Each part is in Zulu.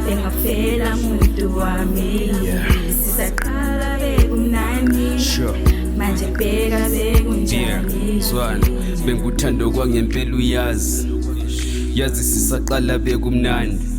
bengafela muntu wami sisaqala bekumnandi manje bheka bekunjani Zwana benguthando kwangempela uyazi sisaqala bekumnandi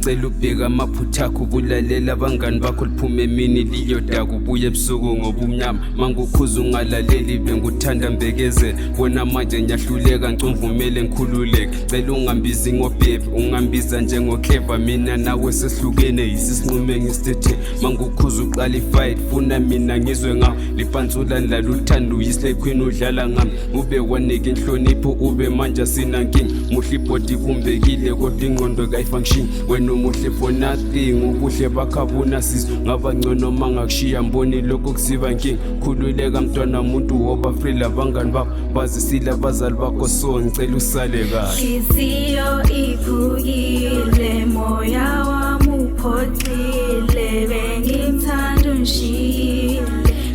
cela ubheka amaphutha akho ubulalela abangani bakho liphume emini liyodaka ubuye ebusuku ngobumnyama mangukhuza ungalaleli benguthanda mbekezela bona manje ngiyahluleka ngicomvumele ngikhululeke cela ungambizi ngobhebi ungambiza njengoclever mina nawe sehlukene isisinqume ngisithethe mangukhuza uqala ifight funa mina ngizwe ngawo lipantsula ndlala uthando uyisile queen udlala ngami ube wanike inhlonipho ube manje sinankingi muhle ibhodi kumbekile kodwa ingqondo kayifunction wena umuhle for nothing ubuhle bakhabona sizo ngaba ngcono mangakushiya mboni lokho kusiba inkingi khululeka mntwana umuntu woba free labangani bakho bazisile abazali bakho so ngicela usale kahle Ihliziyo iphukile moya wami uphothile bengimthanda ungishiyile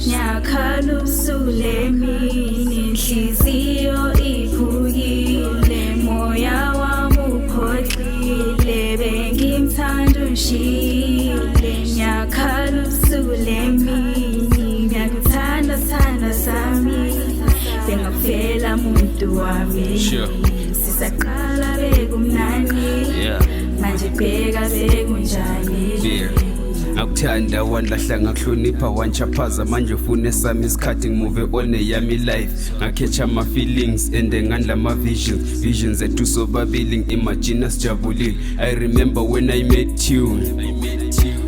ngiyakhala ubusuku emini ihliziyo iphukile moya wami uphothile bengimthanda ungishiyile ngiyakhala ubusuku emini ngiyakuthanda thanda sami bengafela muntu wami sisaqala bekumnandi manje bheka bekunjani ngakuthanda wanlahla ngakuhlonipha wanchaphaza manje ufune sami isikhathi ngimuve on eyami life ngakhetha ama-feelings and ngandla ama-visions ethu sobabili ngi-imagine sijabulile I remember when I met you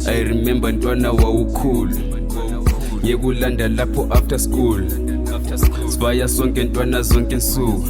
I remember ntwana wawukhulu ngiyekulanda lapho after school sibaya sonke ntwana zonke nsuku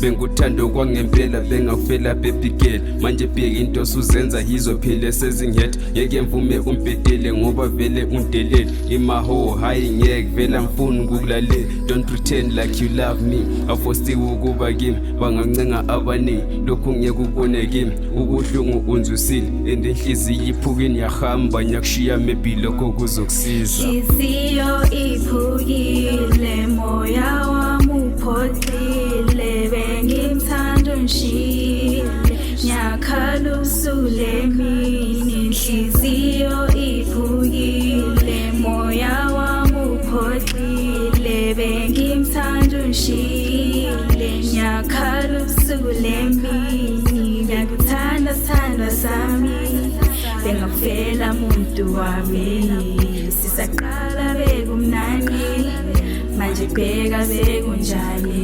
benguthando kwangempela bengafela bebigela manje bheka into suzenza yizophile sezinghethe yeke mvume umbedele ngoba vele undelele imaho hayi ngeke vela mfuna ukulalela don't pretend like you love me afostiwe ukuba kimi bangancenga abaningi lokhu ngeke ukubone kimi ubuhlungu unzwisile endenhliziyo iphukini yahamba nyakushiya maybe lokho kuzokusiza ihliziyo iphukile moya wami uphothile bengimthanda ungishiyile ngiyakhala ubusuku emini ihliziyo iphukile moya wami uphothile bengimthanda ungishiyile ngiyakhala ubusuku emini ngiyakuthanda thanda sami bengafela muntu wami sisaqala bekumnandi manje bheka bekunjani